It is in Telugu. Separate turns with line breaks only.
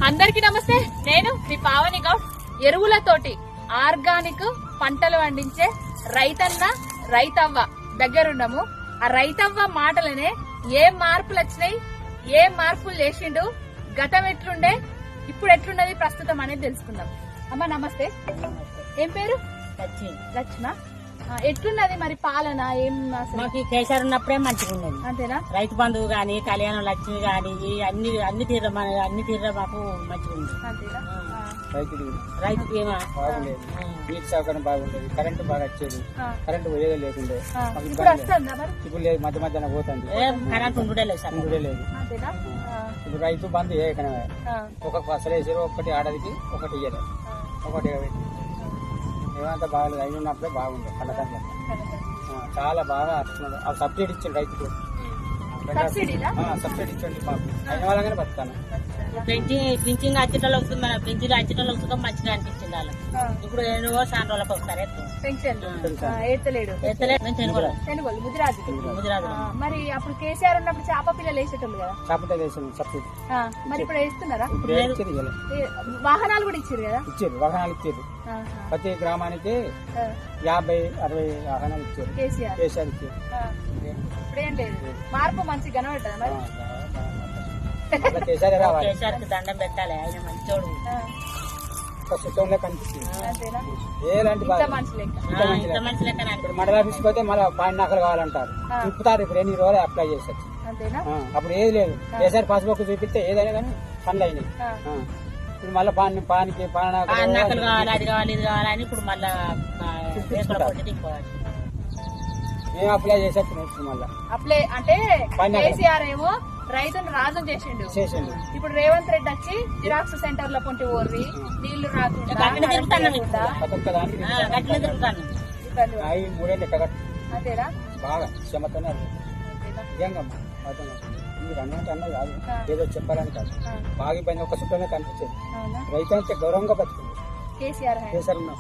అందరికీ నమస్తే. నేను మీ పావని గౌడ్. ఎరువులతోటి ఆర్గానిక్ పంటలు పండించే రైతన్న రైతవ్వ దగ్గరున్నాము. ఆ రైతవ్వ మాటలనే ఏ మార్పులు వచ్చినాయి, ఏ మార్పులు చేసిండు, గతం ఎట్లుండే, ఇప్పుడు ఎట్లున్నది, ప్రస్తుతం అనేది తెలుసుకుందాం. అమ్మ నమస్తే. ఏం పేరు? లక్ష్మ. ఎట్లున్నది మరి పాలన? ఏం
మాకు కేసీఆర్ ఉన్నప్పుడే మంచిగా ఉన్నది.
అంతేనా?
రైతు బంధువు గాని, కళ్యాణం లక్ష్మి గాని, అన్ని తీర్ర మాకు మంచిగా ఉంది.
అంతేనా?
రైతు బీమా
బాగుండేది, నీటి సౌకర్యం బాగుండేది, కరెంటు బాగా వచ్చేది, కరెంటు పోయేదే లేకుండే.
ఇప్పుడు వస్తుందా మరి?
ఇప్పుడు లేదు, మధ్య మధ్యాహ్న పోతుంది,
కరెంట్ ఉండే లేదు సార్.
ఉండే లేదు.
అంతేనా?
ఇప్పుడు రైతు బంధు ఏకనమే, ఒక ఫసలు వేసారు, ఒకటి ఆడదికి, ఒకటి ఇయ్యలేదు, ఒకటి ఏమంతా బాగాలేదు. అయిన ఉన్నప్పుడే బాగుండే పంటకాలం, చాలా బాగా వస్తున్నాడు. ఆ సబ్సిడీ ఇచ్చిండు రైతుకు, సబ్సిడీ ఇచ్చండి మాకు, అయిన వాళ్ళగానే బతాను.
పింఛింగ్ వచ్చేటోళ్ళు వస్తుంది, మన పింఛన్ వచ్చేటోళ్ళు వస్తుందో మంచిగా అనిపించింది వాళ్ళకి. ఇప్పుడు ఎన్నో చాలా రోజులకు వస్తారు
మరి అప్పుడు కేసీఆర్ ఉన్నప్పుడు చేప పిల్లలు వేసేటోళ్ళు కదా,
చేపలు వేసాను సబ్సిడీ.
మరి ఇప్పుడు వేస్తున్నారా? వాహనాలు కూడా ఇచ్చారు కదా?
ఇచ్చారు, వాహనాలు ఇచ్చారు. ప్రతి గ్రామానికి 50-60 వాహనాలు ఇచ్చారు కేసీఆర్ ఇచ్చారు.
ఇప్పుడేం లేదు, మార్పు మంచిగా కనబడుతుంది. మరి
కేసీఆర్కి దండం పెట్టాలి, ఆయన మంచోడు.
సుఖంలో కనిపిస్తుంది. ఏలాంటి మండల ఆఫీస్కి పోతే మళ్ళీ పాడినాకలు కావాలంటారు, తిప్పుతారు. ఇప్పుడు ఎన్ని రోజులు అప్లై చేసేది, అప్పుడు ఏది లేదు. కేసీఆర్ పాస్బుక్ చూపిస్తే ఏదైనా కానీ పనులు అయినాయి. ఇప్పుడు మళ్ళీ పానికి
పాడినాకలు కావాలి, అది కావాలి, ఇది కావాలని ఇప్పుడు మళ్ళీ
మేము అప్లై చేసేస్తున్నాం. ఇప్పుడు మళ్ళీ
అప్లై అంటే కేసీఆర్ ఏమో రైతును రాజం చేసిండు. ఇప్పుడు రేవంత్ రెడ్డి వచ్చి జిరాక్స్ సెంటర్ లో పొంటి ఓర్రి నీళ్లు రాకుండా అంతేనా?
బాగా క్షమతనే నిజంగా మీరు అన్నట్టు అన్నది కాదు, ఏదో చెప్పాలని కాదు. బాగా పైన ఒక చుట్టూనే కనిపించేది. రైతు అంటే గౌరవంగా బతుకుంది
కేసీఆర్
కేసీఆర్ ఉన్నాం.